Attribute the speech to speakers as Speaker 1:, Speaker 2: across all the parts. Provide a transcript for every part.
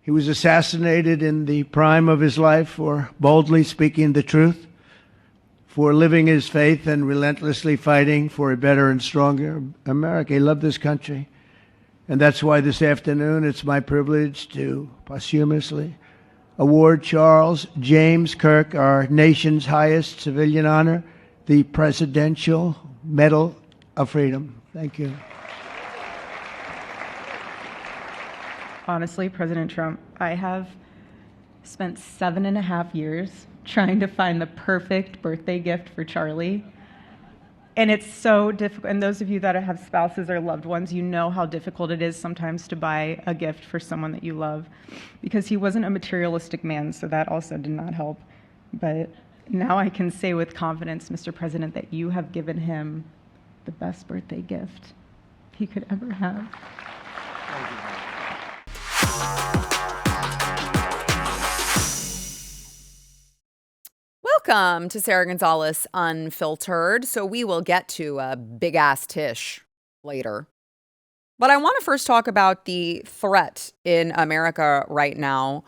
Speaker 1: He was assassinated in the prime of his life for boldly speaking the truth, for living his faith and relentlessly fighting for a better and stronger America. He loved this country. And that's why this afternoon it's my privilege to posthumously award Charles James Kirk, our nation's highest civilian honor, the Presidential Medal of Freedom. Thank you.
Speaker 2: Honestly, President Trump, I have spent 7.5 years trying to find the perfect birthday gift for Charlie. And it's so difficult. And those of you that have spouses or loved ones, you know how difficult it is sometimes to buy a gift for someone that you love, because he wasn't a materialistic man, so that also did not help. But now I can say with confidence, Mr. President, that you have given him the best birthday gift he could ever have.
Speaker 1: Thank you.
Speaker 3: Welcome to Sara Gonzales Unfiltered. So we will get to a big-ass Tish later. But I want to first talk about the threat in America right now,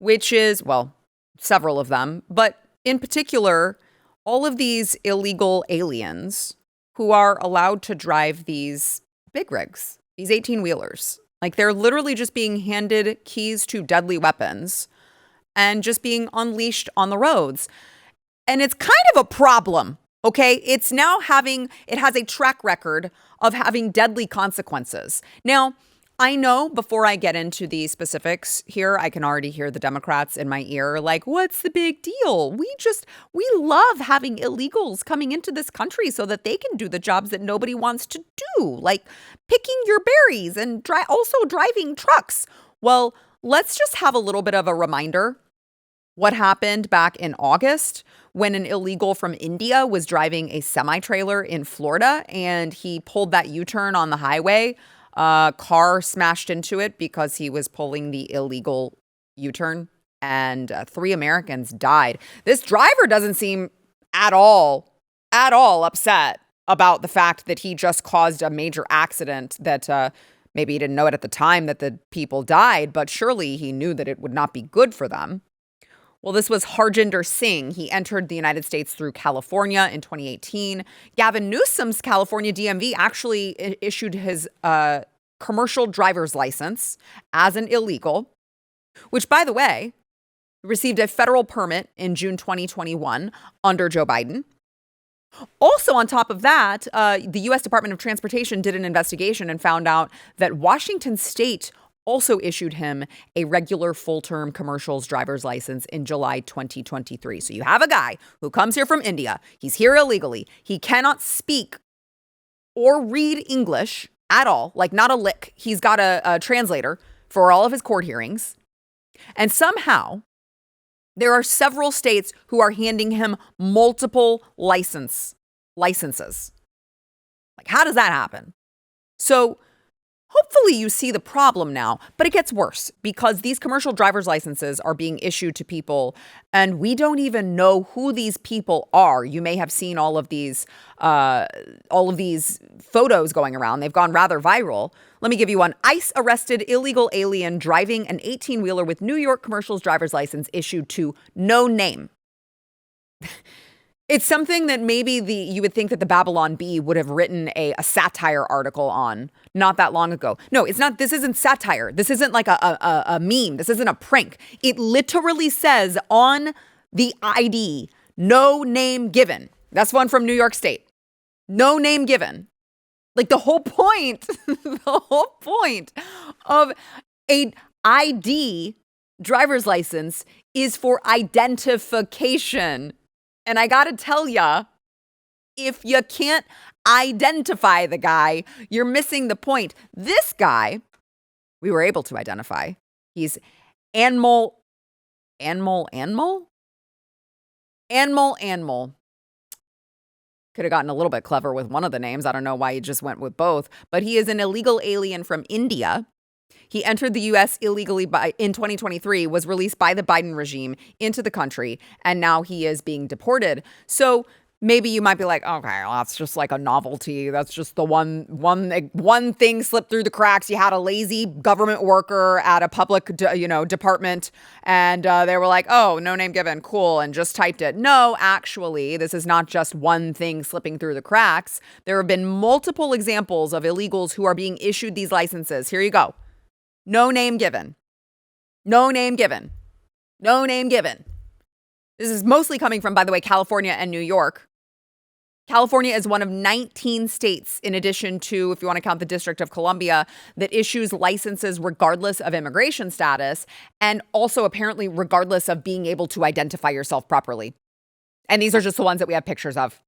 Speaker 3: which is, well, several of them, but in particular, all of these illegal aliens who are allowed to drive these big rigs, these 18-wheelers. Like, they're literally just being handed keys to deadly weapons and just being unleashed on the roads. And it's kind of a problem, okay? It has a track record of having deadly consequences. Now, I know before I get into the specifics here, I can already hear the Democrats in my ear like, what's the big deal? We love having illegals coming into this country so that they can do the jobs that nobody wants to do, like picking your berries and also driving trucks. Well, let's just have a little bit of a reminder. What happened back in August when an illegal from India was driving a semi-trailer in Florida and he pulled that U-turn on the highway. Car smashed into it because he was pulling the illegal U-turn, and 3 Americans died. This driver doesn't seem at all upset about the fact that he just caused a major accident that maybe he didn't know it at the time that the people died, but surely he knew that it would not be good for them. Well, this was Harjinder Singh. He entered the United States through California in 2018. Gavin Newsom's California DMV actually issued his commercial driver's license as an illegal, which, by the way, received a federal permit in June 2021 under Joe Biden. Also, on top of that, the U.S. Department of Transportation did an investigation and found out that Washington State also issued him a regular full-term commercials driver's license in July 2023. So you have a guy who comes here from India. He's here illegally. He cannot speak or read English at all, like not a lick. He's got a translator for all of his court hearings. And somehow there are several states who are handing him multiple licenses. Like, how does that happen? So hopefully you see the problem now, but it gets worse because these commercial driver's licenses are being issued to people and we don't even know who these people are. You may have seen all of these photos going around. They've gone rather viral. Let me give you one. ICE arrested illegal alien driving an 18-wheeler with New York commercial's driver's license issued to no name. It's something that maybe you would think that the Babylon Bee would have written a satire article on not that long ago. No, it's not. This isn't satire. This isn't like a meme. This isn't a prank. It literally says on the ID, no name given. That's one from New York State. No name given. Like the whole point of a ID driver's license is for identification. And I got to tell ya, if you can't identify the guy, you're missing the point. This guy, we were able to identify. He's Anmol. Could have gotten a little bit clever with one of the names. I don't know why he just went with both. But he is an illegal alien from India. He entered the U.S. illegally in 2023, was released by the Biden regime into the country, and now he is being deported. So maybe you might be like, okay, well, that's just like a novelty. That's just the one thing slipped through the cracks. You had a lazy government worker at a public, department, and they were like, oh, no name given, cool, and just typed it. No, actually, this is not just one thing slipping through the cracks. There have been multiple examples of illegals who are being issued these licenses. Here you go. No name given. No name given. No name given. This is mostly coming from, by the way, California and New York. California is one of 19 states, in addition to, if you want to count the District of Columbia, that issues licenses regardless of immigration status, and also apparently regardless of being able to identify yourself properly. And these are just the ones that we have pictures of.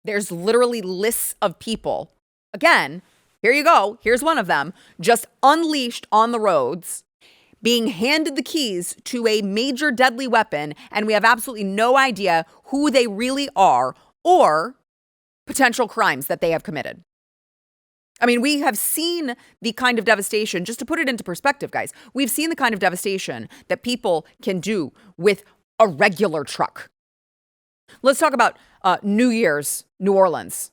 Speaker 3: There's literally lists of people. Again, here you go. Here's one of them, just unleashed on the roads, being handed the keys to a major deadly weapon, and we have absolutely no idea who they really are or potential crimes that they have committed. I mean, we have seen the kind of devastation, just to put it into perspective, guys, we've seen the kind of devastation that people can do with a regular truck. Let's talk about New Year's, New Orleans.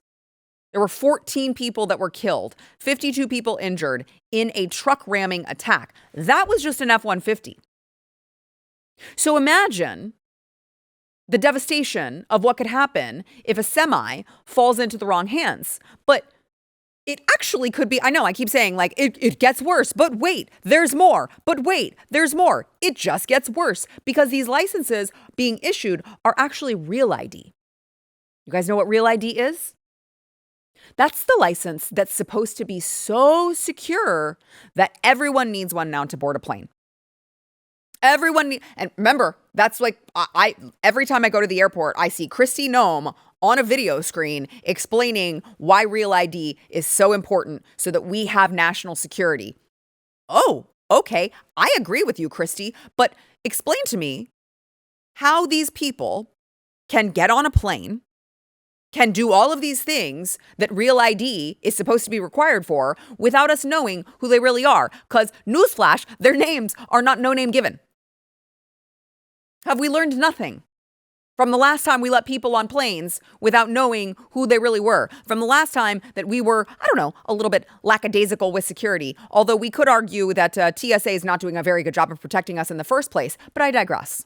Speaker 3: There were 14 people that were killed, 52 people injured in a truck ramming attack. That was just an F-150. So imagine the devastation of what could happen if a semi falls into the wrong hands. But it actually could be, I know I keep saying like it gets worse, but wait, there's more. But wait, there's more. It just gets worse because these licenses being issued are actually Real ID. You guys know what Real ID is? That's the license that's supposed to be so secure that everyone needs one now to board a plane. And remember, that's like, I every time I go to the airport, I see Kristi Noem on a video screen explaining why Real ID is so important so that we have national security. Oh, okay. I agree with you, Kristi, but explain to me how these people can get on a plane, can do all of these things that Real ID is supposed to be required for without us knowing who they really are. Because, newsflash, their names are not no name given. Have we learned nothing from the last time we let people on planes without knowing who they really were? From the last time that we were, a little bit lackadaisical with security, although we could argue that TSA is not doing a very good job of protecting us in the first place, but I digress.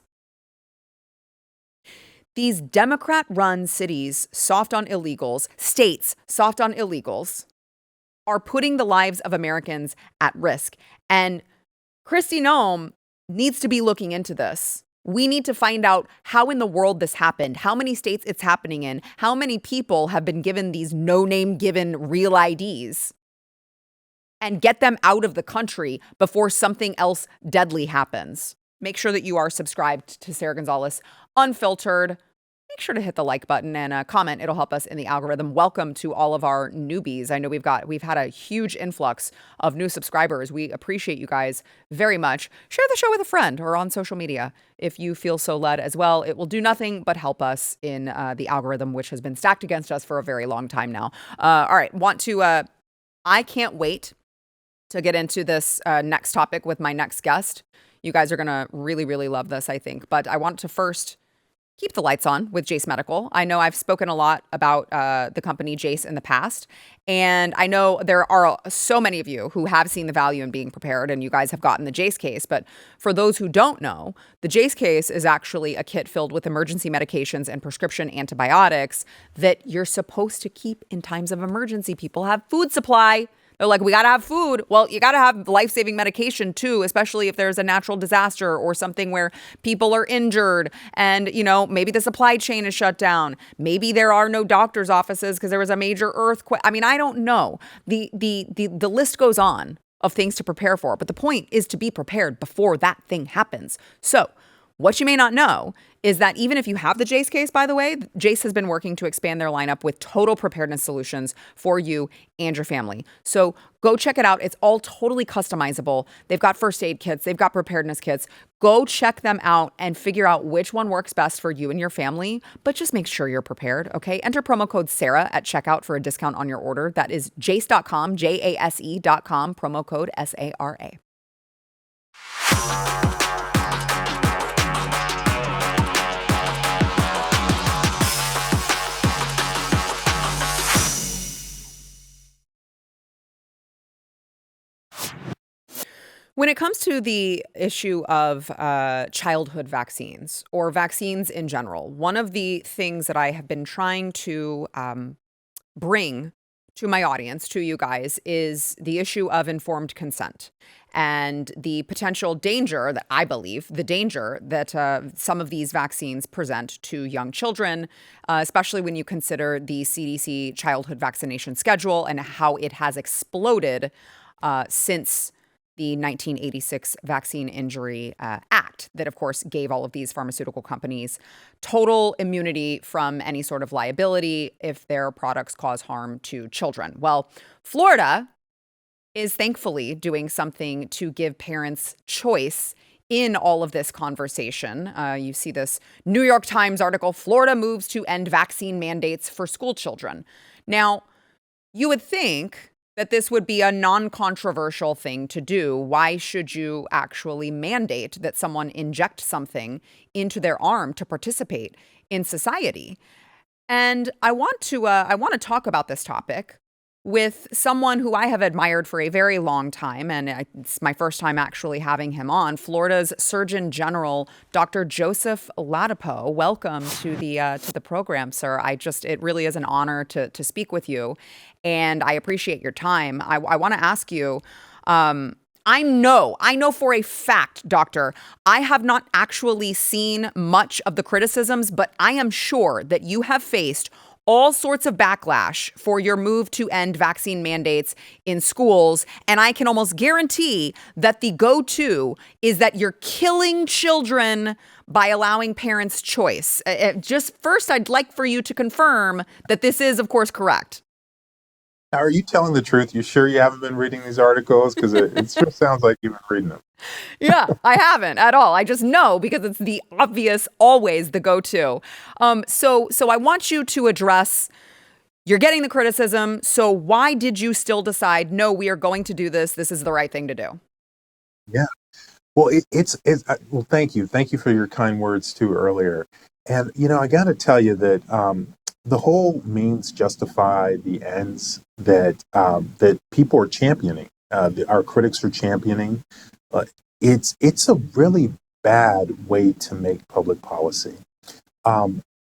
Speaker 3: These Democrat-run cities, soft on illegals, states, soft on illegals, are putting the lives of Americans at risk. And Kristi Noem needs to be looking into this. We need to find out how in the world this happened, how many states it's happening in, how many people have been given these no-name given Real IDs, and get them out of the country before something else deadly happens. Make sure that you are subscribed to Sara Gonzales Unfiltered. Make sure to hit the like button and comment. It'll help us in the algorithm. Welcome to all of our newbies. I know we've had a huge influx of new subscribers. We appreciate you guys very much. Share the show with a friend or on social media if you feel so led as well. It will do nothing but help us in the algorithm, which has been stacked against us for a very long time now. All right. I can't wait to get into this next topic with my next guest. You guys are going to really, really love this, I think. But I want to first keep the lights on with Jase Medical. I know I've spoken a lot about the company Jase in the past, and I know there are so many of you who have seen the value in being prepared, and you guys have gotten the Jase case. But for those who don't know, the Jase case is actually a kit filled with emergency medications and prescription antibiotics that you're supposed to keep in times of emergency. People have food supply. They're like, we got to have food. Well, you got to have life-saving medication too, especially if there's a natural disaster or something where people are injured and, maybe the supply chain is shut down. Maybe there are no doctor's offices because there was a major earthquake. I mean, I don't know. The list goes on of things to prepare for, but the point is to be prepared before that thing happens. So what you may not know is that even if you have the Jase case, by the way, Jase has been working to expand their lineup with total preparedness solutions for you and your family. So go check it out. It's all totally customizable. They've got first aid kits. They've got preparedness kits. Go check them out and figure out which one works best for you and your family, but just make sure you're prepared, okay? Enter promo code SARA at checkout for a discount on your order. That is jase.com, JASE.com, promo code SARA. When it comes to the issue of childhood vaccines or vaccines in general, one of the things that I have been trying to bring to my audience, to you guys, is the issue of informed consent and the potential danger that I believe, the danger that some of these vaccines present to young children, especially when you consider the CDC childhood vaccination schedule and how it has exploded since the 1986 Vaccine Injury Act that, of course, gave all of these pharmaceutical companies total immunity from any sort of liability if their products cause harm to children. Well, Florida is thankfully doing something to give parents choice in all of this conversation. You see this New York Times article, Florida moves to end vaccine mandates for school children. Now, you would think that this would be a non-controversial thing to do. Why should you actually mandate that someone inject something into their arm to participate in society? And I want to talk about this topic with someone who I have admired for a very long time, and it's my first time actually having him on, Florida's Surgeon General, Dr. Joseph Ladapo. Welcome to the program, sir. It really is an honor to speak with you, and I appreciate your time. I want to ask you, I know for a fact, doctor, I have not actually seen much of the criticisms, but I am sure that you have faced all sorts of backlash for your move to end vaccine mandates in schools. And I can almost guarantee that the go-to is that you're killing children by allowing parents choice. Just first, I'd like for you to confirm that this is, of course, correct.
Speaker 4: Now, are you telling the truth? You sure you haven't been reading these articles? Because it sure sounds like you've been reading them.
Speaker 3: Yeah, I haven't at all. I just know because it's the obvious, always the go-to. So I want you to address, you're getting the criticism. So why did you still decide, no, we are going to do this. This is the right thing to do?
Speaker 4: Yeah. Well, well, thank you. Thank you for your kind words too earlier. And, I got to tell you that the whole means justify the ends that people are championing, our critics are championing. It's a really bad way to make public policy.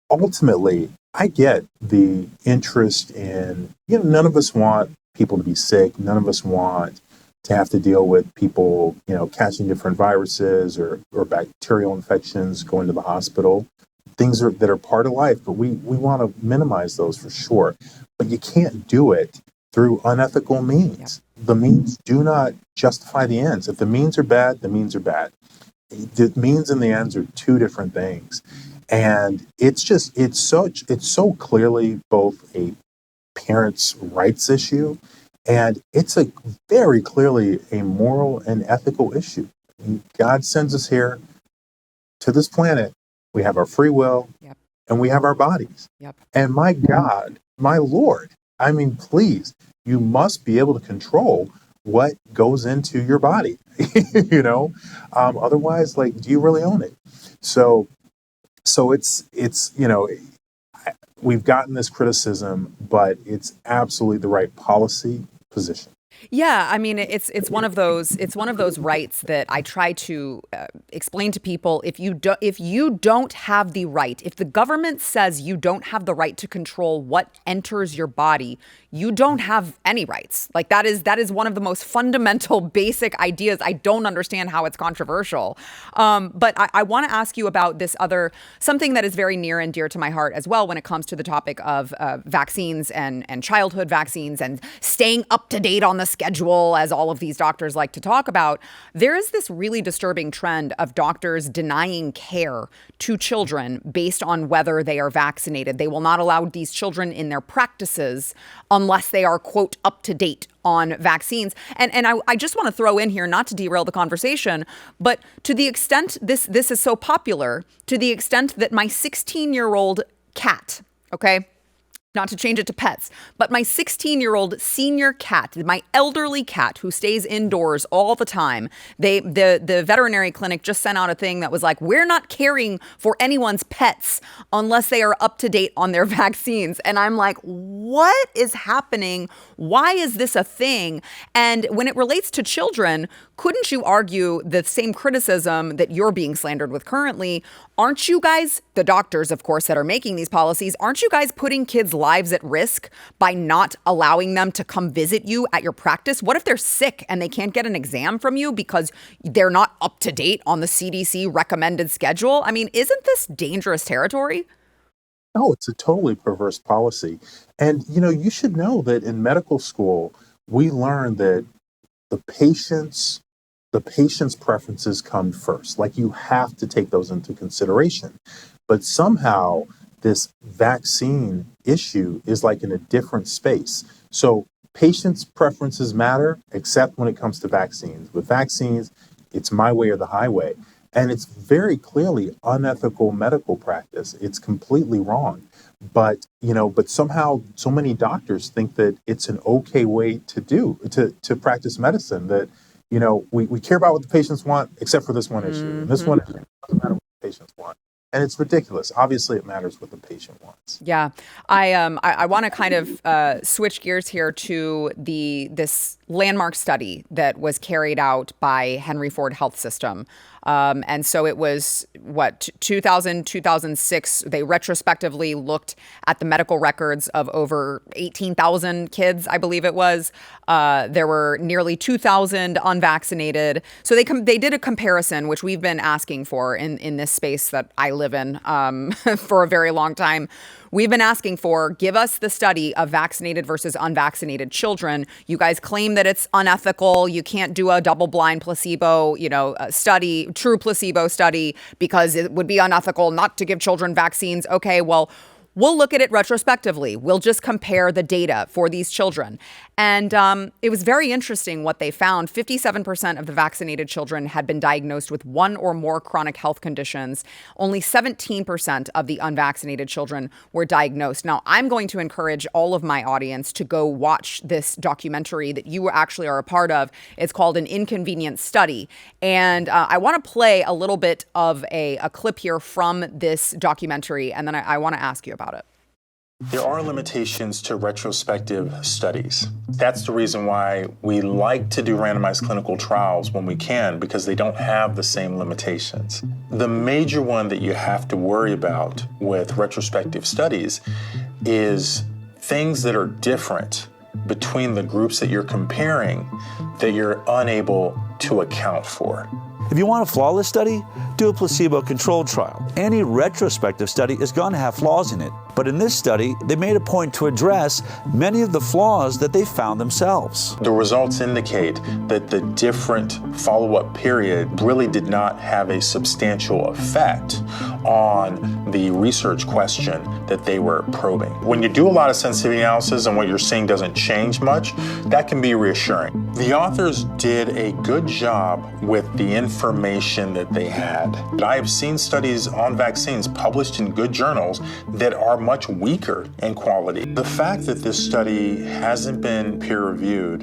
Speaker 4: Ultimately, I get the interest in, none of us want people to be sick. None of us want to have to deal with people, catching different viruses or bacterial infections, going to the hospital. Things that are part of life, but we want to minimize those for sure. But you can't do it through unethical means. Yep. The means do not justify the ends. If the means are bad, the means are bad. The means and the ends are two different things. And it's so clearly both a parents' rights issue, and it's a very clearly a moral and ethical issue. God sends us here to this planet. We have our free will, yep, and we have our bodies. Yep. And my God, my Lord, please, you must be able to control what goes into your body, otherwise, do you really own it? So it's we've gotten this criticism, but it's absolutely the right policy position.
Speaker 3: Yeah, it's one of those rights that I try to explain to people. If you don't have the right, if the government says you don't have the right to control what enters your body, you don't have any rights. That is one of the most fundamental, basic ideas. I don't understand how it's controversial. But I want to ask you about this something that is very near and dear to my heart as well when it comes to the topic of vaccines and childhood vaccines and staying up to date on the schedule, as all of these doctors like to talk about. There is this really disturbing trend of doctors denying care to children based on whether they are vaccinated. They will not allow these children in their practices unless they are, quote, up to date on vaccines. And I just want to throw in here, not to derail the conversation, but to the extent this is so popular, to the extent that my 16-year-old cat, okay, not to change it to pets, but my 16-year-old senior cat, my elderly cat who stays indoors all the time, the veterinary clinic just sent out a thing that was like, we're not caring for anyone's pets unless they are up to date on their vaccines. And I'm like, what is happening? Why is this a thing? And when it relates to children, couldn't you argue the same criticism that you're being slandered with currently? Aren't you guys, the doctors, of course, that are making these policies, aren't you guys putting kids' lives at risk by not allowing them to come visit you at your practice? What if they're sick and they can't get an exam from you because they're not up to date on the CDC recommended schedule? I mean, isn't this dangerous territory?
Speaker 4: No, it's a totally perverse policy. And, you should know that in medical school, we learn that the patient's preferences come first. Like, you have to take those into consideration. But somehow this vaccine issue is like in a different space. So patients' preferences matter, except when it comes to vaccines. With vaccines, it's my way or the highway. And it's very clearly unethical medical practice. It's completely wrong. But somehow so many doctors think that it's an okay way to practice medicine, that, we care about what the patients want, except for this one issue. And this one issue doesn't matter what the patients want. And it's ridiculous. Obviously, it matters what the patient wants.
Speaker 3: Yeah, I want to kind of switch gears here to this landmark study that was carried out by Henry Ford Health System. And so it was, 2000, 2006, they retrospectively looked at the medical records of over 18,000 kids, I believe it was. There were nearly 2,000 unvaccinated. So they did a comparison, which we've been asking for in this space that I live in for a very long time. We've been asking for, give us the study of vaccinated versus unvaccinated children. You guys claim that it's unethical. You can't do a double-blind placebo, study, true placebo study, because it would be unethical not to give children vaccines. Okay, well, we'll look at it retrospectively. We'll just compare the data for these children. And it was very interesting what they found. 57% of the vaccinated children had been diagnosed with one or more chronic health conditions. Only 17% of the unvaccinated children were diagnosed. Now, I'm going to encourage all of my audience to go watch this documentary that you actually are a part of. It's called An Inconvenient Study. And I want to play a little bit of a clip here from this documentary, and then I want to ask you about it.
Speaker 5: There are limitations to retrospective studies. That's the reason why we like to do randomized clinical trials when we can, because they don't have the same limitations. The major one that you have to worry about with retrospective studies is things that are different between the groups that you're comparing that you're unable to account for.
Speaker 6: If you want a flawless study, do a placebo-controlled trial. Any retrospective study is going to have flaws in it. But in this study, they made a point to address many of the flaws that they found themselves.
Speaker 5: The results indicate that the different follow-up period really did not have a substantial effect on the research question that they were probing. When you do a lot of sensitivity analysis and what you're seeing doesn't change much, that can be reassuring. The authors did a good job with the information that they had. I have seen studies on vaccines published in good journals that are much weaker in quality. The fact that this study hasn't been peer-reviewed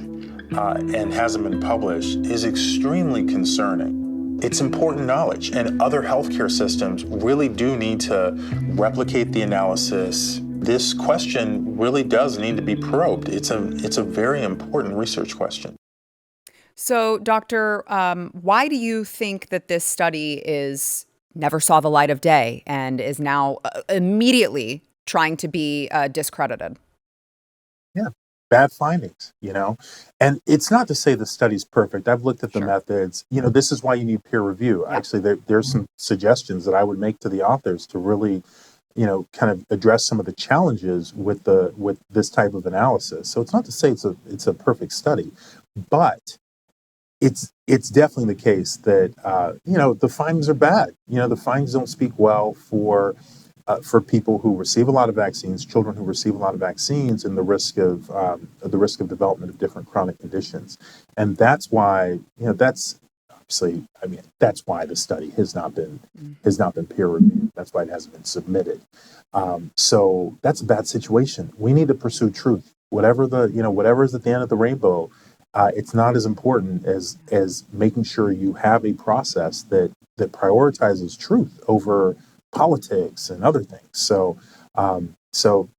Speaker 5: and hasn't been published is extremely concerning. It's important knowledge, and other healthcare systems really do need to replicate the analysis. This question really does need to be probed. It's a very important research question.
Speaker 3: So, Doctor, why do you think that this study never saw the light of day and is now immediately trying to be discredited?
Speaker 4: Yeah, bad findings, And it's not to say the study's perfect. I've looked at the methods. This is why you need peer review. Yeah. Actually, there's some suggestions that I would make to the authors to really, kind of address some of the challenges with this type of analysis. So it's not to say it's a perfect study, but it's definitely the case that the findings are bad. The findings don't speak well for people who receive a lot of vaccines, children who receive a lot of vaccines, and the risk of development of different chronic conditions. And that's why that's why the study has not been peer reviewed. That's why it hasn't been submitted. So that's a bad situation. We need to pursue truth. Whatever is at the end of the rainbow, it's not as important as making sure you have a process that prioritizes truth over politics and other things. So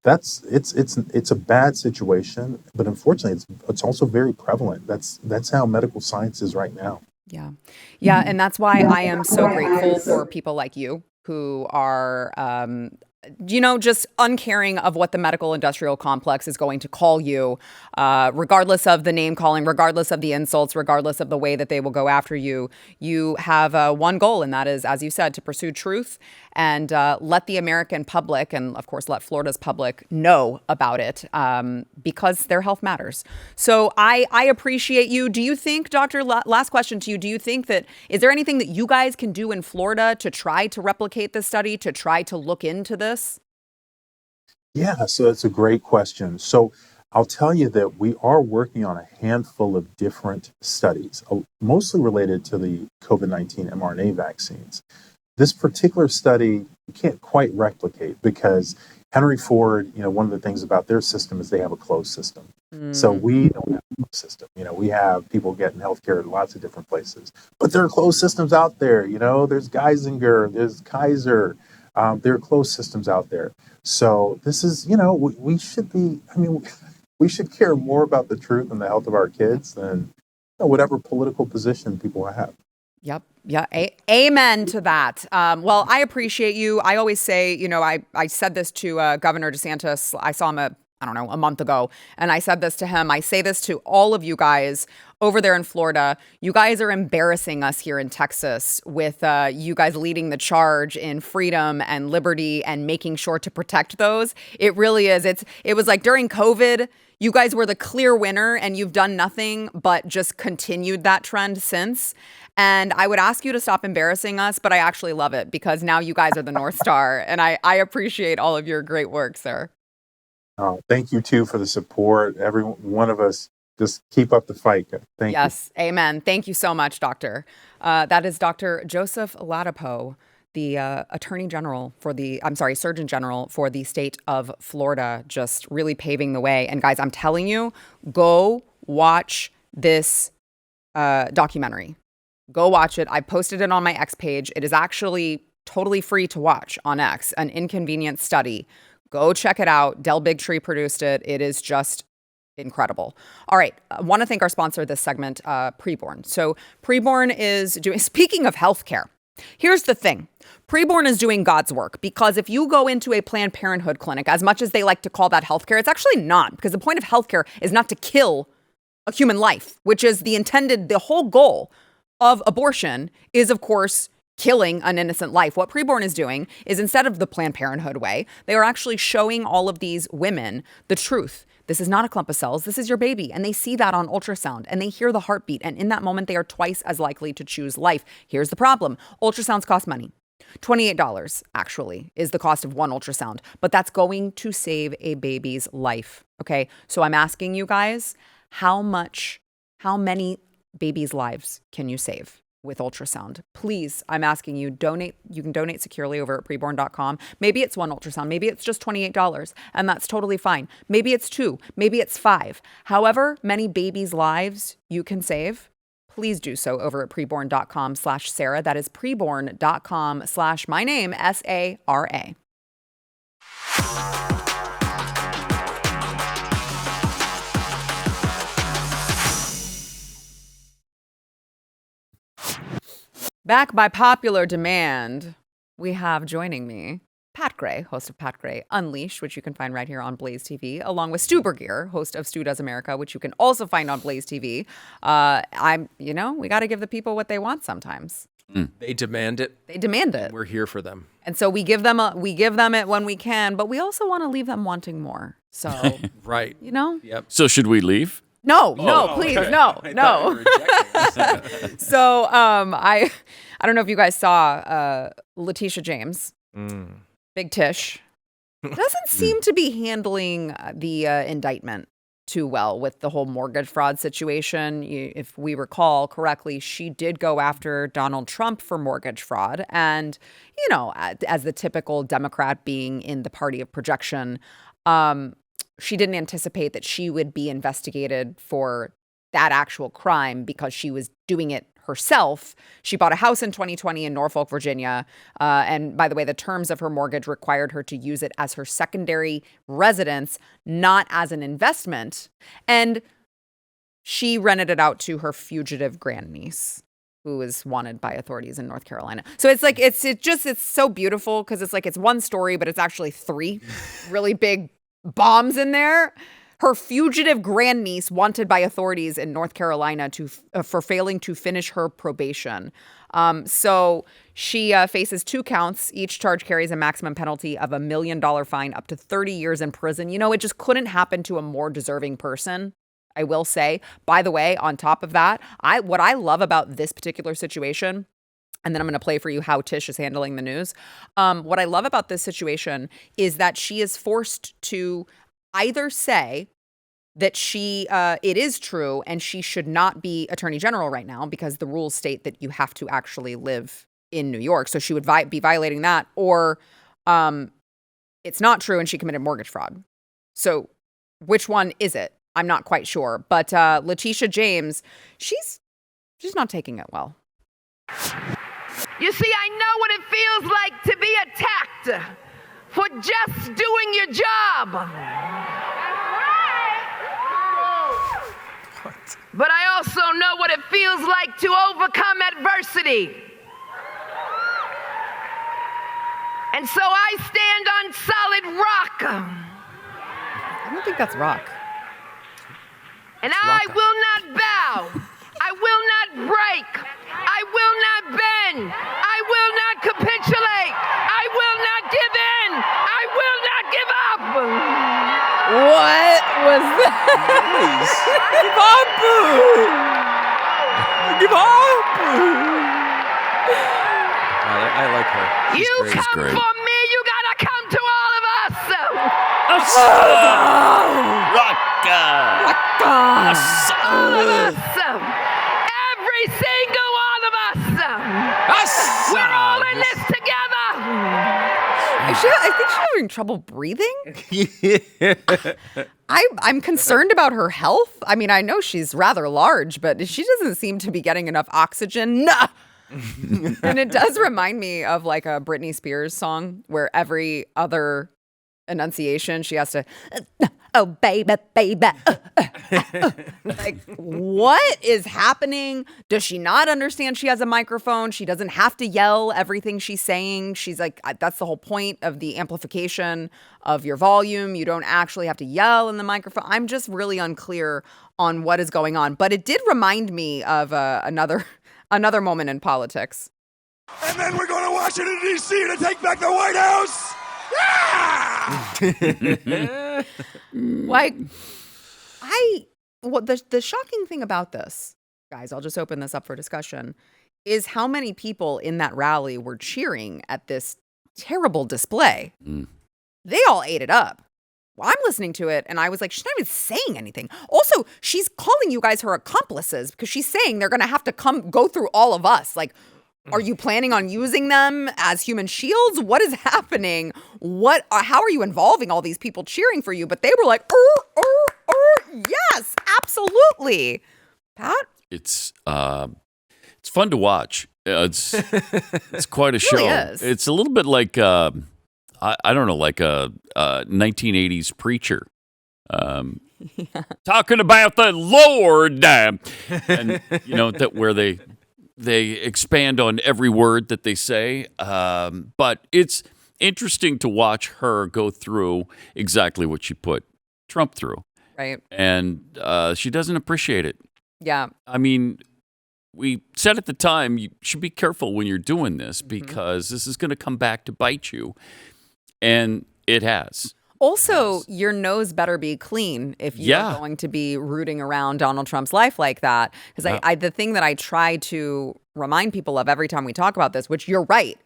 Speaker 4: that's it's a bad situation, but unfortunately, it's also very prevalent. That's how medical science is right now.
Speaker 3: Yeah, and that's why I am so grateful for people like you who are just uncaring of what the medical industrial complex is going to call you, regardless of the name calling, regardless of the insults, regardless of the way that they will go after you. You have one goal, and that is, as you said, to pursue truth and let the American public, and of course, let Florida's public know about it, because their health matters. So I appreciate you. Do you think, Doctor, last question to you, do you think that, is there anything that you guys can do in Florida to try to replicate this study, to try to look into this?
Speaker 4: Yeah, so that's a great question. So I'll tell you that we are working on a handful of different studies, mostly related to the COVID-19 mRNA vaccines. This particular study you can't quite replicate because Henry Ford, one of the things about their system is they have a closed system. So we don't have a closed system. We have people getting healthcare at lots of different places, but there are closed systems out there. There's Geisinger, there's Kaiser. There are closed systems out there. So this is, we should be, we should care more about the truth and the health of our kids than whatever political position people have.
Speaker 3: Yep. Yeah. Amen to that. Well, I appreciate you. I always say, I said this to Governor DeSantis. I saw him a month ago. And I said this to him. I say this to all of you guys over there in Florida. You guys are embarrassing us here in Texas with you guys leading the charge in freedom and liberty and making sure to protect those. It really is. It was like during COVID, you guys were the clear winner and you've done nothing but just continued that trend since. And I would ask you to stop embarrassing us, but I actually love it because now you guys are the North Star. And I appreciate all of your great work, sir.
Speaker 4: Thank you, too, for the support. Every one of us, just keep up the fight. Thank you.
Speaker 3: Yes, amen. Thank you so much, Doctor. That is Dr. Joseph Ladapo, the Surgeon General for the state of Florida, just really paving the way. And guys, I'm telling you, go watch this documentary. Go watch it. I posted it on my X page. It is actually totally free to watch on X, An Inconvenient Study. Go check it out. Del Bigtree produced it. It is just incredible. All right. I want to thank our sponsor this segment, PreBorn. So PreBorn is doing, speaking of healthcare, here's the thing. PreBorn is doing God's work because if you go into a Planned Parenthood clinic, as much as they like to call that healthcare, it's actually not, because the point of healthcare is not to kill a human life, which is the whole goal of abortion is, of course, killing an innocent life. What PreBorn is doing is, instead of the Planned Parenthood way, they are actually showing all of these women the truth. This is not a clump of cells. This is your baby. And they see that on ultrasound and they hear the heartbeat. And in that moment, they are twice as likely to choose life. Here's the problem. Ultrasounds cost money. $28 actually is the cost of one ultrasound, but that's going to save a baby's life. Okay. So I'm asking you guys, how many babies' lives can you save with ultrasound? Please, I'm asking you, donate. You can donate securely over at preborn.com. Maybe it's one ultrasound. Maybe it's just $28, and that's totally fine. Maybe it's 2. Maybe it's 5. However many babies' lives you can save, please do so over at preborn.com/Sara. That is preborn.com/my name, SARA. Back by popular demand, we have joining me Pat Gray, host of Pat Gray Unleashed, which you can find right here on Blaze TV, along with Stu Bergier, host of Stu Does America, which you can also find on Blaze TV. We got to give the people what they want sometimes.
Speaker 7: They demand it.
Speaker 3: They demand it.
Speaker 7: We're here for them.
Speaker 3: And so we give them it when we can, but we also want to leave them wanting more. So,
Speaker 7: right.
Speaker 3: Yep.
Speaker 8: So should we leave?
Speaker 3: No, please,
Speaker 7: okay.
Speaker 3: no. So, I don't know if you guys saw Letitia James, Big Tish, doesn't seem to be handling the indictment too well with the whole mortgage fraud situation. If we recall correctly, she did go after Donald Trump for mortgage fraud. And, you know, as the typical Democrat being in the party of projection, she didn't anticipate that she would be investigated for that actual crime because she was doing it herself. She bought a house in 2020 in Norfolk, Virginia. And by the way, the terms of her mortgage required her to use it as her secondary residence, not as an investment. And she rented it out to her fugitive grandniece, who is wanted by authorities in North Carolina. So it's like, it's so beautiful because it's like, it's one story, but it's actually three really big bombs in there. Her fugitive grandniece wanted by authorities in North Carolina for failing to finish her probation. So she faces 2 counts. Each charge carries a maximum penalty of $1 million fine, up to 30 years in prison. You know, it just couldn't happen to a more deserving person, I will say. By the way, on top of that, what I love about this particular situation, and then I'm going to play for you how Tish is handling the news. What I love about this situation is that she is forced to either say that it is true and she should not be attorney general right now because the rules state that you have to actually live in New York. So she would be violating that, or it's not true and she committed mortgage fraud. So which one is it? I'm not quite sure. But Letitia James, she's not taking it well.
Speaker 8: You see, I know what it feels like to be attacked for just doing your job. But I also know what it feels like to overcome adversity. And so I stand on solid rock.
Speaker 3: I don't think that's rock.
Speaker 8: And I will not bow. I will not break. I will not bend. I will not capitulate. I will not give in. I will not give up.
Speaker 3: What was that? Give up! Give up!
Speaker 7: I like her.
Speaker 8: You
Speaker 7: She's
Speaker 8: come
Speaker 7: great.
Speaker 8: for me, you gotta come to all of us. All of us. Every single one of us. We're all in this together.
Speaker 3: I think she's having trouble breathing. I'm concerned about her health. I mean, I know she's rather large, but she doesn't seem to be getting enough oxygen. Nah. And it does remind me of like a Britney Spears song where every other enunciation she has to, oh, baby, baby. Like, what is happening? Does she not understand she has a microphone? She doesn't have to yell everything she's saying. She's like, that's the whole point of the amplification of your volume. You don't actually have to yell in the microphone. I'm just really unclear on what is going on. But it did remind me of another moment in politics.
Speaker 9: And then we're going to Washington, D.C. to take back the White House.
Speaker 3: Like, the shocking thing about this, guys, I'll just open this up for discussion, is how many people in that rally were cheering at this terrible display. They all ate it up. Well, I'm listening to it, and I was like, she's not even saying anything. Also, she's calling you guys her accomplices because she's saying they're going to have to go through all of us. Like, are you planning on using them as human shields? What is happening? How are you involving all these people cheering for you? But they were like, yes, absolutely. Pat?
Speaker 10: It's fun to watch. It's quite a show.
Speaker 3: Really is.
Speaker 10: It's a little bit like I don't know, like a 1980s preacher. Talking about the Lord, and you know that where they expand on every word that they say. But it's interesting to watch her go through exactly what she put Trump through.
Speaker 3: Right.
Speaker 10: And she doesn't appreciate it.
Speaker 3: Yeah.
Speaker 10: I mean, we said at the time, you should be careful when you're doing this because this is going to come back to bite you. And it has.
Speaker 3: Also, your nose better be clean if you're going to be rooting around Donald Trump's life like that. Because the thing that I try to remind people of every time we talk about this, which you're right,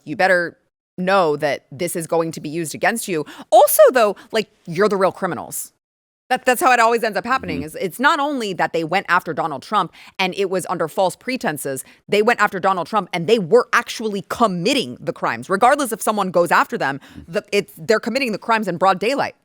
Speaker 3: you better know that this is going to be used against you. Also, though, like, you're the real criminals. That's how it always ends up happening. Is it's not only that they went after Donald Trump and it was under false pretenses. They went after Donald Trump and they were actually committing the crimes. Regardless if someone goes after them, they're committing the crimes in broad daylight.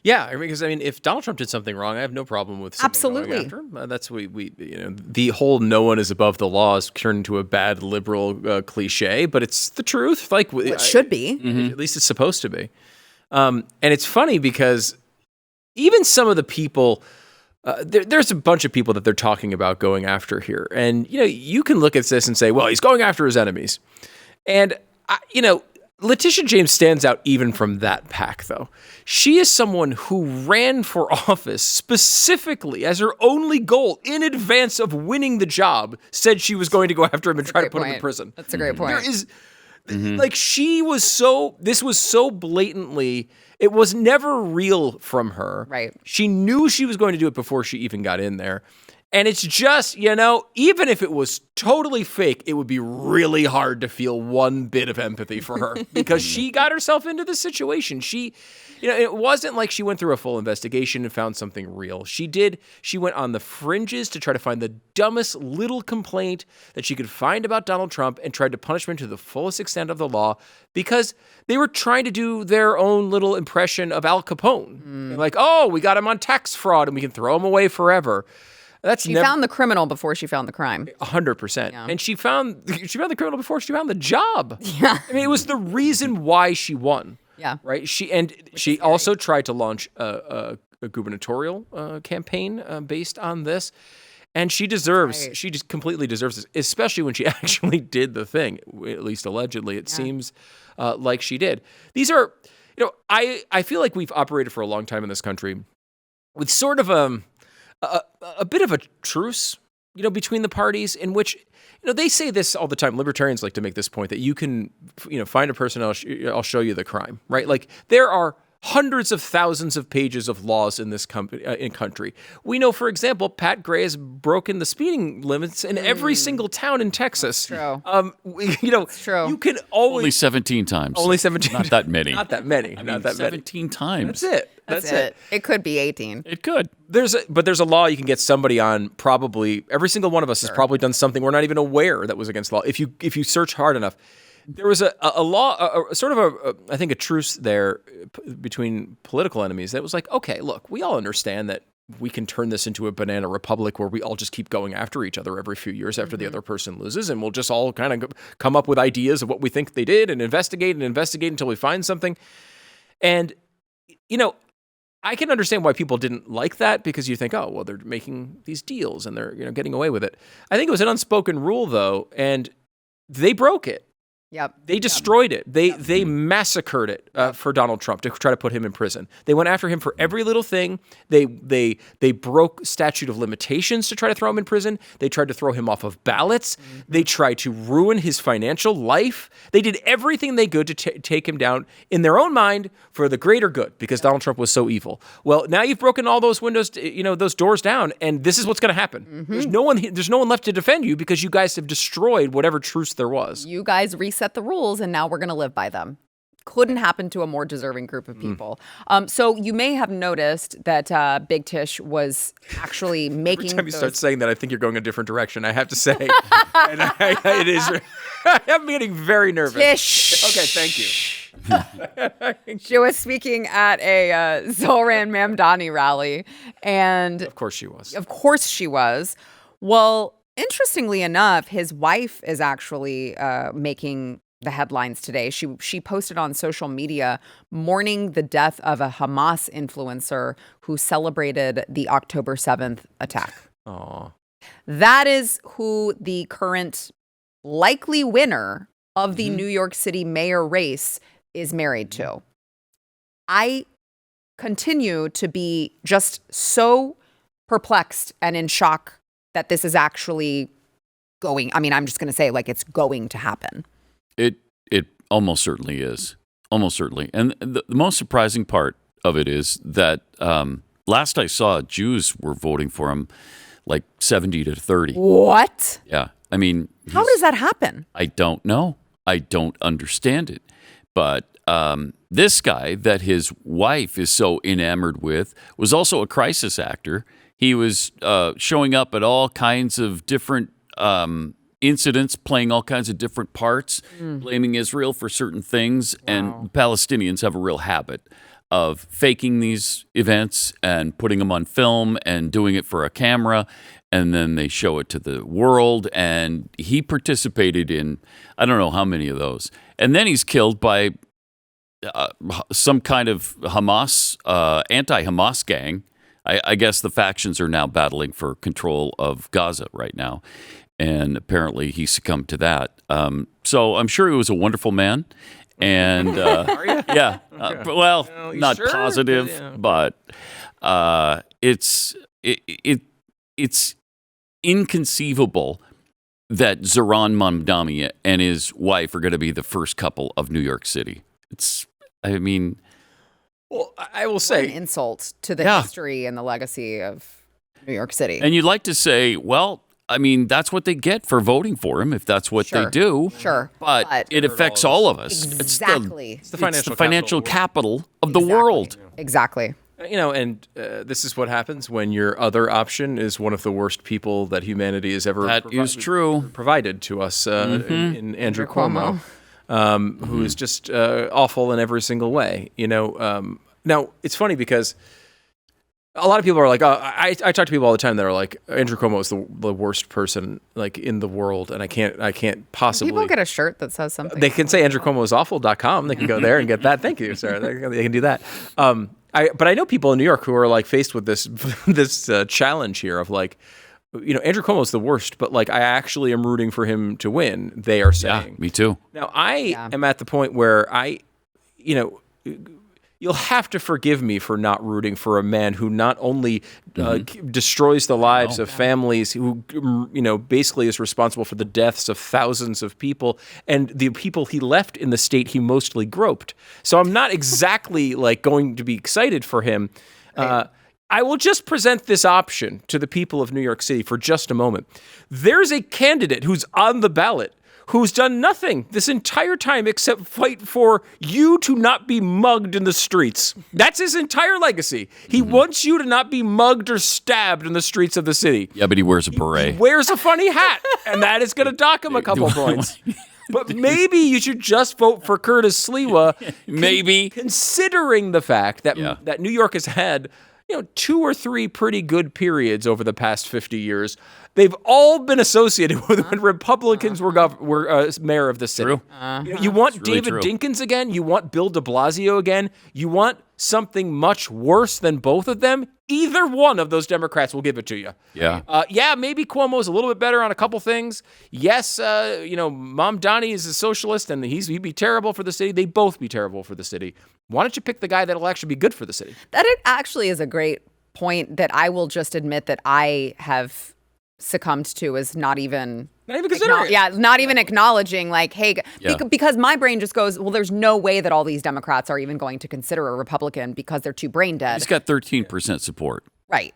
Speaker 7: Yeah, because if Donald Trump did something wrong, I have no problem with someone going after him. That's we the whole "no one is above the law" has turned into a bad liberal cliche, but it's the truth. Like
Speaker 3: it should be.
Speaker 7: At least it's supposed to be. And it's funny because even some of the people, there's a bunch of people that they're talking about going after here, and you can look at this and say, well, he's going after his enemies, and Letitia James stands out even from that pack, though. She is someone who ran for office specifically as her only goal in advance of winning the job, said she was going to go after him and try to put him in prison.
Speaker 3: That's a great point.
Speaker 7: There is, this was so blatantly, it was never real from her.
Speaker 3: Right.
Speaker 7: She knew she was going to do it before she even got in there. And it's just, even if it was totally fake, it would be really hard to feel one bit of empathy for her because she got herself into this situation. She, it wasn't like she went through a full investigation and found something real. She went on the fringes to try to find the dumbest little complaint that she could find about Donald Trump and tried to punish him to the fullest extent of the law because they were trying to do their own little impression of Al Capone. Like, oh, we got him on tax fraud and we can throw him away forever.
Speaker 3: She found the criminal before she found the crime.
Speaker 7: 100%.
Speaker 3: Yeah.
Speaker 7: And she found the criminal before she found the job.
Speaker 3: Yeah.
Speaker 7: It was the reason why she won.
Speaker 3: Yeah.
Speaker 7: Right? She also tried to launch a gubernatorial campaign based on this. And she just completely deserves this, especially when she actually did the thing, at least allegedly. It seems like she did. These are, I feel like we've operated for a long time in this country with sort of a bit of a truce, between the parties in which, they say this all the time. Libertarians like to make this point that you can, find a person, I'll show you the crime, right? Like there are hundreds of thousands of pages of laws in this country. We know, for example, Pat Gray has broken the speeding limits in every single town in Texas.
Speaker 3: That's
Speaker 7: true.
Speaker 3: It's true.
Speaker 7: You can always
Speaker 10: Only 17 times.
Speaker 7: Only 17.
Speaker 10: Not that many.
Speaker 7: Not that many.
Speaker 10: I
Speaker 7: Not
Speaker 10: mean,
Speaker 7: that
Speaker 10: 17
Speaker 7: many.
Speaker 10: times.
Speaker 7: That's it.
Speaker 3: It could be 18.
Speaker 10: It could.
Speaker 7: There's a law you can get somebody on. Probably every single one of us has probably done something we're not even aware that was against law. If you search hard enough, there was a law, sort of I think a truce there between political enemies that was like, okay, look, we all understand that we can turn this into a banana republic where we all just keep going after each other every few years after the other person loses, and we'll just all kind of come up with ideas of what we think they did and investigate until we find something. And I can understand why people didn't like that because you think, oh, well, they're making these deals and they're getting away with it. I think it was an unspoken rule though, and they broke it.
Speaker 3: Yep.
Speaker 7: They destroyed it. They massacred it for Donald Trump to try to put him in prison. They went after him for every little thing. They broke statute of limitations to try to throw him in prison. They tried to throw him off of ballots. They tried to ruin his financial life. They did everything they could to take him down in their own mind for the greater good because Donald Trump was so evil. Well, now you've broken all those windows, those doors down, and this is what's going to happen. There's no one left to defend you because you guys have destroyed whatever truce there was.
Speaker 3: You guys reset the rules, and now we're going to live by them. Couldn't happen to a more deserving group of people. So you may have noticed that Big Tish was actually making.
Speaker 7: Every time you start saying that, I think you're going a different direction. I have to say, and it is. I'm getting very nervous.
Speaker 3: Tish.
Speaker 7: Okay, thank you.
Speaker 3: She was speaking at a Zoran Mamdani rally, and
Speaker 7: of course she was.
Speaker 3: Of course she was. Well, interestingly enough, his wife is actually making the headlines today. She posted on social media mourning the death of a Hamas influencer who celebrated the October 7th attack.
Speaker 7: Aww.
Speaker 3: That is who the current likely winner of the New York City mayor race is married to. I continue to be just so perplexed and in shock that this is actually going. I mean, I'm just going to say like it's going to happen.
Speaker 10: It almost certainly is. Almost certainly. And the most surprising part of it is that last I saw, Jews were voting for him like 70-30.
Speaker 3: What?
Speaker 10: Yeah. I mean,
Speaker 3: how does that happen?
Speaker 10: I don't know. I don't understand it. But this guy that his wife is so enamored with was also a crisis actor. He was showing up at all kinds of different incidents, playing all kinds of different parts, blaming Israel for certain things. Wow. And Palestinians have a real habit of faking these events and putting them on film and doing it for a camera, and then they show it to the world. And he participated in, I don't know how many of those. And then he's killed by some kind of Hamas, anti-Hamas gang. I guess the factions are now battling for control of Gaza right now. And apparently he succumbed to that. So I'm sure he was a wonderful man. And yeah, well, not sure? Positive, yeah. But it's inconceivable that Zohran Mamdani and his wife are going to be the first couple of New York City.
Speaker 7: Well, I will say,
Speaker 3: an insult to the history and the legacy of New York City.
Speaker 10: And you'd like to say, well, I mean, that's what they get for voting for him, if that's what they do.
Speaker 3: Sure.
Speaker 10: But it affects all of us.
Speaker 3: Exactly.
Speaker 10: It's the financial capital of the world.
Speaker 3: Exactly.
Speaker 7: And this is what happens when your other option is one of the worst people that humanity has ever provided to us in Andrew Cuomo. Who is just awful in every single way. Now, it's funny because a lot of people are like, I talk to people all the time that are like, Andrew Cuomo is the worst person like in the world, and I can't possibly.
Speaker 3: People get a shirt that says something.
Speaker 7: They can say AndrewCuomoisAwful.com. They can go there and get that. Thank you, sir. They can do that. But I know people in New York who are like faced with this challenge here of like, Andrew Cuomo is the worst, but like I actually am rooting for him to win. They are saying,
Speaker 10: me too.
Speaker 7: Now I am at the point where you'll have to forgive me for not rooting for a man who not only destroys the lives of families, who basically is responsible for the deaths of thousands of people and the people he left in the state he mostly groped. So I'm not exactly like going to be excited for him. Right. I will just present this option to the people of New York City for just a moment. There's a candidate who's on the ballot who's done nothing this entire time except fight for you to not be mugged in the streets. That's his entire legacy. He wants you to not be mugged or stabbed in the streets of the city.
Speaker 10: Yeah, but he wears a beret.
Speaker 7: He wears a funny hat, and that is going to dock him a couple points. But maybe you should just vote for Curtis Sliwa.
Speaker 10: Maybe.
Speaker 7: Considering the fact that that New York has had 2 or 3 pretty good periods over the past 50 years. They've all been associated with when Republicans were mayor of the city. True. You want David Dinkins again? You want Bill de Blasio again? You want something much worse than both of them? Either one of those Democrats will give it to you.
Speaker 10: Yeah.
Speaker 7: Maybe Cuomo's a little bit better on a couple things. Yes, Mamdani is a socialist and he'd be terrible for the city. They both be terrible for the city. Why don't you pick the guy that'll actually be good for the city?
Speaker 3: That it actually is a great point that I will just admit that I have succumbed to is not even
Speaker 7: considering
Speaker 3: not even acknowledging like, hey, because my brain just goes, well, there's no way that all these Democrats are even going to consider a Republican because they're too brain dead.
Speaker 10: He's got 13% support.
Speaker 3: Right.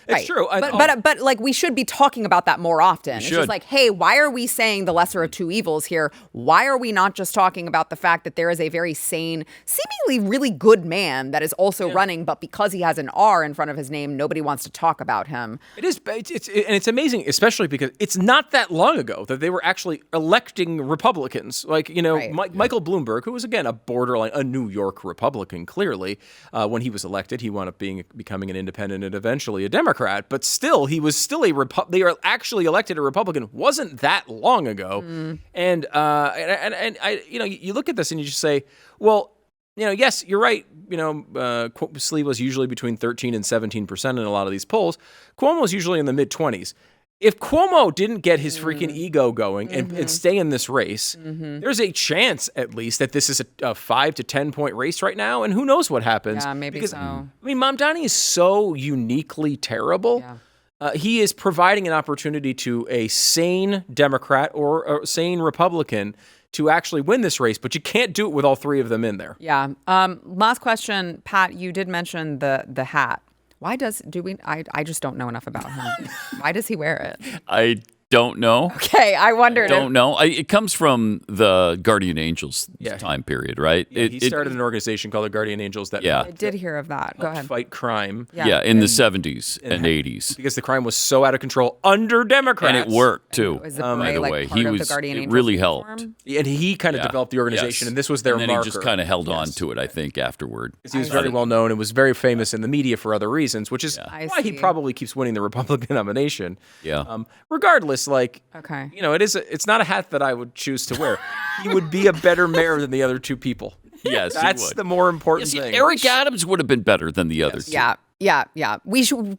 Speaker 7: It's true.
Speaker 3: But like we should be talking about that more often. It's just like, hey, why are we saying the lesser of two evils here? Why are we not just talking about the fact that there is a very sane, seemingly really good man that is also running, but because he has an R in front of his name, nobody wants to talk about him.
Speaker 7: It is. It's amazing, especially because it's not that long ago that they were actually electing Republicans. Like, Michael Bloomberg, who was, again, a New York Republican, clearly, when he was elected, he wound up becoming an independent and eventually a Democrat. But still, he was still they are actually elected a Republican. Wasn't that long ago, and I, you look at this and you just say, well, yes, you're right. Sliwa was usually between 13 and 17% in a lot of these polls. Cuomo was usually in the mid-20s. If Cuomo didn't get his freaking ego going and stay in this race, there's a chance, at least, that this is a 5 to 10 point race right now, and who knows what happens.
Speaker 3: Yeah, maybe so. I
Speaker 7: mean, Mamdani is so uniquely terrible. Yeah. He is providing an opportunity to a sane Democrat or a sane Republican to actually win this race, but you can't do it with all three of them in there.
Speaker 3: Yeah. Last question, Pat. You did mention the hat. Why I just don't know enough about him. Why does he wear it?
Speaker 10: I don't know.
Speaker 3: Okay, I wondered.
Speaker 10: Don't know. It comes from the Guardian Angels time period, right?
Speaker 7: Yeah, he started an organization called the Guardian Angels that
Speaker 3: I did hear of that. Go ahead.
Speaker 7: fight crime.
Speaker 10: Yeah, in the 70s and 80s.
Speaker 7: Because the crime was so out of control under Democrats.
Speaker 10: And it worked, too,
Speaker 3: Was the
Speaker 10: by the
Speaker 3: like,
Speaker 10: way.
Speaker 3: part
Speaker 10: He
Speaker 3: of the
Speaker 10: was,
Speaker 3: Guardian
Speaker 10: it
Speaker 3: Angels
Speaker 10: really
Speaker 3: uniform?
Speaker 10: helped.
Speaker 7: And he kind of developed the organization, and this was their
Speaker 10: and then
Speaker 7: marker.
Speaker 10: he just kind of held on to it, I think, afterward.
Speaker 7: He was very well known and was very famous in the media for other reasons, which is why he probably keeps winning the Republican nomination.
Speaker 10: Yeah.
Speaker 7: Regardless, like,
Speaker 3: Okay.
Speaker 7: you know, it's not a hat that I would choose to wear. He would be a better mayor than the other two people.
Speaker 10: Yes, he
Speaker 7: That's
Speaker 10: would.
Speaker 7: the more important thing.
Speaker 10: Eric Adams would have been better than the others.
Speaker 3: Yeah.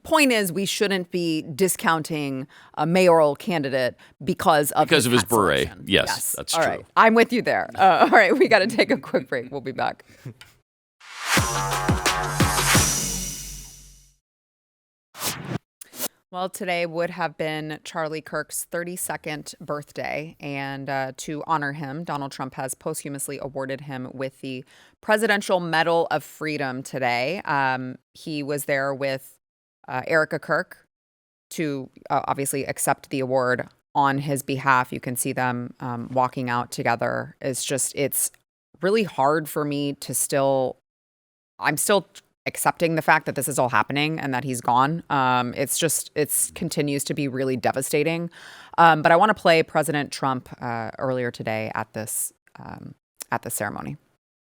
Speaker 3: Point is, we shouldn't be discounting a mayoral candidate because of
Speaker 10: his
Speaker 3: hat
Speaker 10: beret.
Speaker 3: selection.
Speaker 10: Yes, that's
Speaker 3: all
Speaker 10: true.
Speaker 3: right. I'm with you there. All right, we got to take a quick break. We'll be back. Well, today would have been Charlie Kirk's 32nd birthday, and to honor him, Donald Trump has posthumously awarded him with the Presidential Medal of Freedom today. He was there with Erica Kirk to obviously accept the award on his behalf. You can see them walking out together. It's really hard for me to I'm still accepting the fact that this is all happening and that he's gone. It continues to be really devastating. But I want to play President Trump earlier today at this ceremony.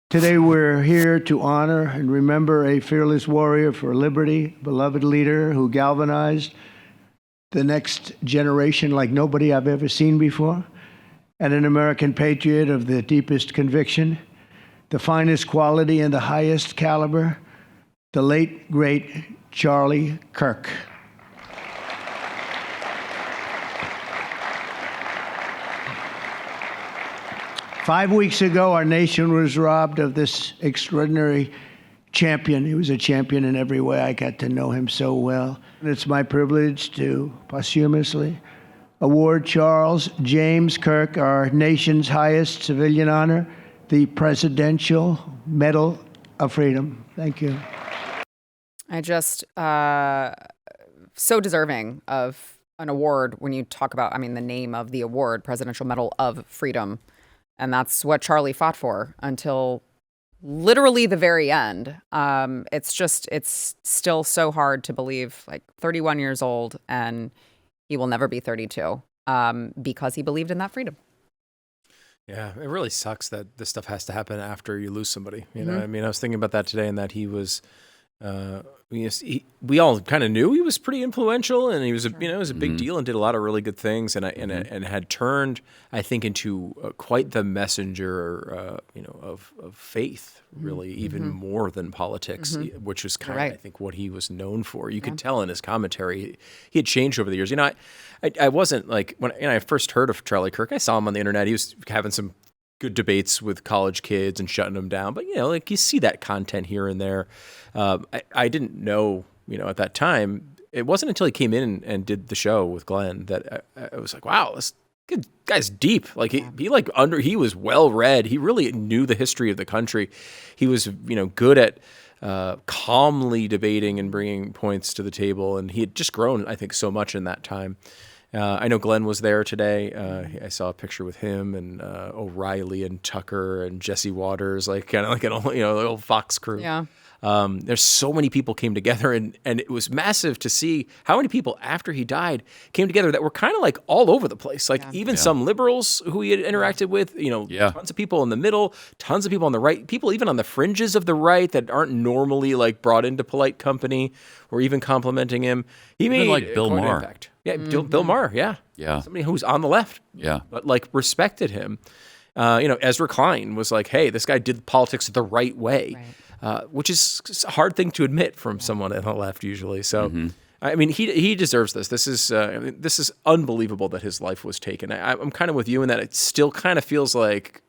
Speaker 1: Today we're here to honor and remember a fearless warrior for liberty, beloved leader who galvanized the next generation like nobody I've ever seen before, and an American patriot of the deepest conviction, the finest quality and the highest caliber, the late, great Charlie Kirk. Five weeks ago, our nation was robbed of this extraordinary champion. He was a champion in every way. I got to know him so well. And it's my privilege to posthumously award Charles James Kirk our nation's highest civilian honor, the Presidential Medal of Freedom. Thank you.
Speaker 3: I just so deserving of an award when you talk about, the name of the award, Presidential Medal of Freedom. And that's what Charlie fought for until literally the very end. It's still so hard to believe, 31 years old, and he will never be 32 because he believed in that freedom.
Speaker 7: Yeah, it really sucks that this stuff has to happen after you lose somebody. You know, I was thinking about that today, and that he was, we all kind of knew he was pretty influential, and he was, it was a big deal, and did a lot of really good things, and and had turned, I think, into quite the messenger, of faith, really, even more than politics, which was kind of, I think, what he was known for. You could tell in his commentary he had changed over the years. I wasn't when I first heard of Charlie Kirk, I saw him on the internet. He was having some good debates with college kids and shutting them down. But, you see that content here and there. I didn't know, at that time, it wasn't until he came in and did the show with Glenn that I was like, wow, this good guy's deep. He was well read. He really knew the history of the country. He was, good at calmly debating and bringing points to the table. And he had just grown, I think, so much in that time. I know Glenn was there today. I saw a picture with him and O'Reilly and Tucker and Jesse Waters, kind of like an old, the old Fox crew.
Speaker 3: Yeah.
Speaker 7: There's so many people came together, and it was massive to see how many people after he died came together that were kind of all over the place. Even some liberals who he had interacted with, tons of people in the middle, tons of people on the right, people even on the fringes of the right that aren't normally brought into polite company or even complimenting him. He
Speaker 10: even
Speaker 7: made
Speaker 10: Bill
Speaker 7: quite an
Speaker 10: Maher.
Speaker 7: impact. Yeah, Bill Maher. Yeah. Somebody who's on the left.
Speaker 10: Yeah.
Speaker 7: But respected him. Ezra Klein was hey, this guy did politics the right way. Right. Which is a hard thing to admit from someone on the left usually. So, he deserves this. This is unbelievable that his life was taken. I'm kind of with you in that it still kind of feels like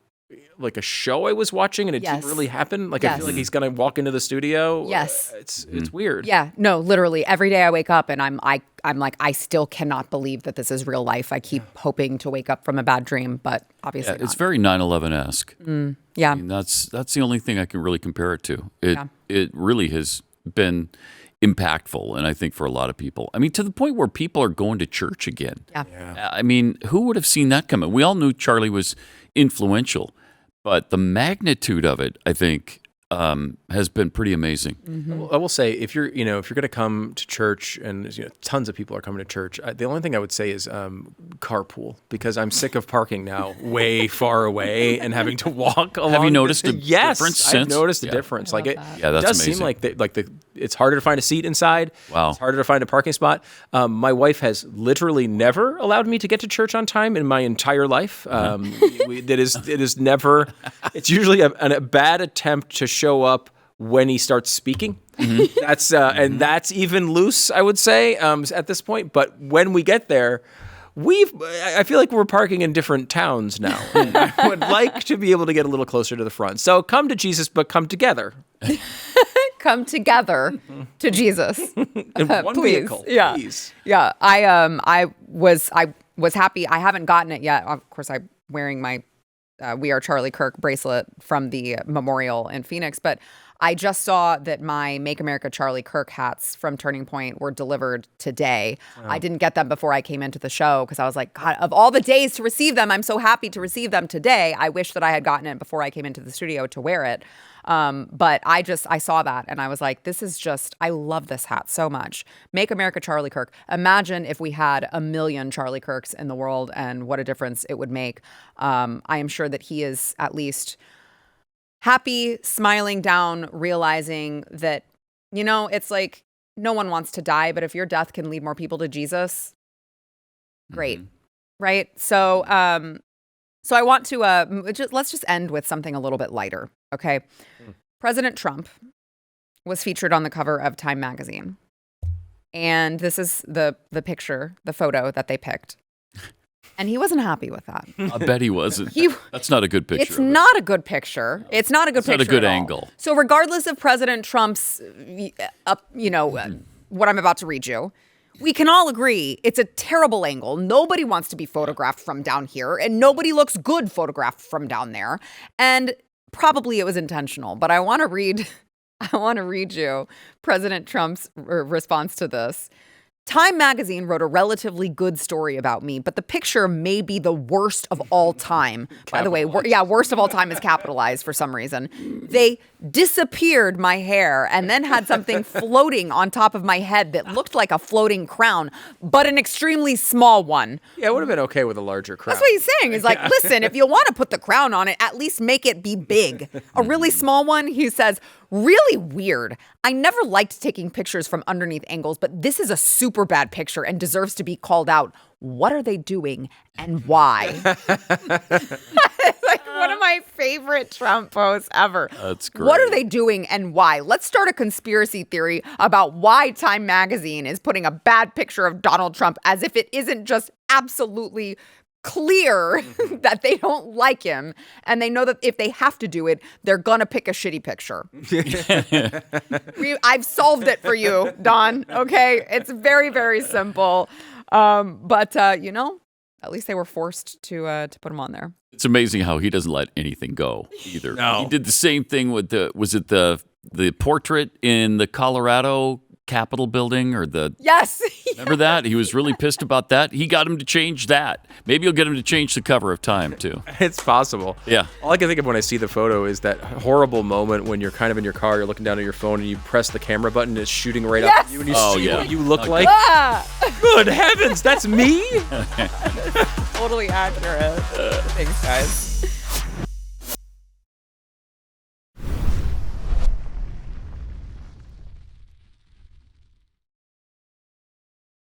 Speaker 7: a show I was watching and it didn't really happen. I feel like he's going to walk into the studio.
Speaker 3: Yes.
Speaker 7: It's weird.
Speaker 3: Yeah, no, literally every day I wake up and I'm like, I still cannot believe that this is real life. I keep hoping to wake up from a bad dream, but obviously not.
Speaker 10: It's very 9/11-esque.
Speaker 3: Yeah.
Speaker 10: That's the only thing I can really compare it to. It really has been impactful, and I think for a lot of people. I mean, to the point where people are going to church again.
Speaker 3: Yeah.
Speaker 10: I mean, who would have seen that coming? We all knew Charlie was influential, but the magnitude of it, I think, has been pretty amazing.
Speaker 7: I will say, if you're going to come to church, and tons of people are coming to church, the only thing I would say is carpool, because I'm sick of parking now way far away and having to walk along.
Speaker 10: Have you noticed a
Speaker 7: yes,
Speaker 10: difference since?
Speaker 7: I've noticed a difference. Like it
Speaker 10: that's
Speaker 7: does
Speaker 10: amazing.
Speaker 7: seem like it's harder to find a seat inside.
Speaker 10: Wow.
Speaker 7: It's harder to find a parking spot. My wife has literally never allowed me to get to church on time in my entire life. It is never. It's usually a bad attempt to show up when he starts speaking. That's and that's even loose, I would say, at this point. But when we get there, I feel like we're parking in different towns now. I would like to be able to get a little closer to the front. So come to Jesus, but come together.
Speaker 3: Come together to Jesus.
Speaker 7: In one
Speaker 3: please.
Speaker 7: vehicle,
Speaker 3: yeah.
Speaker 7: please.
Speaker 3: Yeah. I was happy. I haven't gotten it yet. Of course, I'm wearing my We Are Charlie Kirk bracelet from the memorial in Phoenix, but I just saw that my Make America Charlie Kirk hats from Turning Point were delivered today. I didn't get them before I came into the show because I was like, God, of all the days to receive them, I'm so happy to receive them today. I wish that I had gotten it before I came into the studio to wear it. But I saw that and I was like, I love this hat so much. Make America Charlie Kirk. Imagine if we had 1 million Charlie Kirks in the world and what a difference it would make. I am sure that he is at least happy, smiling down, realizing that, it's like no one wants to die, but if your death can lead more people to Jesus, great. Right? So, so I want to, let's just end with something a little bit lighter. Okay. President Trump was featured on the cover of Time magazine. And this is the picture, the photo that they picked. And he wasn't happy with that.
Speaker 10: I bet he wasn't. That's not a good picture.
Speaker 3: It's not a good picture. It's not a good picture.
Speaker 10: Not a good
Speaker 3: at all.
Speaker 10: angle.
Speaker 3: So regardless of President Trump's, what I'm about to read you, we can all agree it's a terrible angle. Nobody wants to be photographed from down here, and nobody looks good photographed from down there. And probably it was intentional, but I want to read you President Trump's response to this. Time magazine wrote a relatively good story about me, but the picture may be the worst of all time. By the way, worst of all time is capitalized for some reason. They disappeared my hair and then had something floating on top of my head that looked like a floating crown, but an extremely small one.
Speaker 7: Yeah, it would have been okay with a larger crown.
Speaker 3: That's what he's saying. He's like, listen, if you want to put the crown on it, at least make it be big. A really small one, he says, really weird. I never liked taking pictures from underneath angles, but this is a super bad picture and deserves to be called out. What are they doing and why? It's like one of my favorite Trump posts ever.
Speaker 10: That's great.
Speaker 3: What are they doing and why? Let's start a conspiracy theory about why Time magazine is putting a bad picture of Donald Trump as if it isn't just absolutely clear that they don't like him, and they know that if they have to do it, they're gonna pick a shitty picture. I've solved it for you, Don. Okay, it's very, very simple. But at least they were forced to put him on there.
Speaker 10: It's amazing how he doesn't let anything go either.
Speaker 7: No.
Speaker 10: He did the same thing with the portrait in the Colorado Capitol building or the...
Speaker 3: Yes.
Speaker 10: Remember that? He was really pissed about that. He got him to change that. Maybe he'll get him to change the cover of Time, too.
Speaker 7: It's possible.
Speaker 10: Yeah.
Speaker 7: All I can think of when I see the photo is that horrible moment when you're kind of in your car, you're looking down at your phone, and you press the camera button, and it's shooting right up at you, and you see what you look like. Good heavens, that's me?
Speaker 3: Totally accurate. Thanks, guys.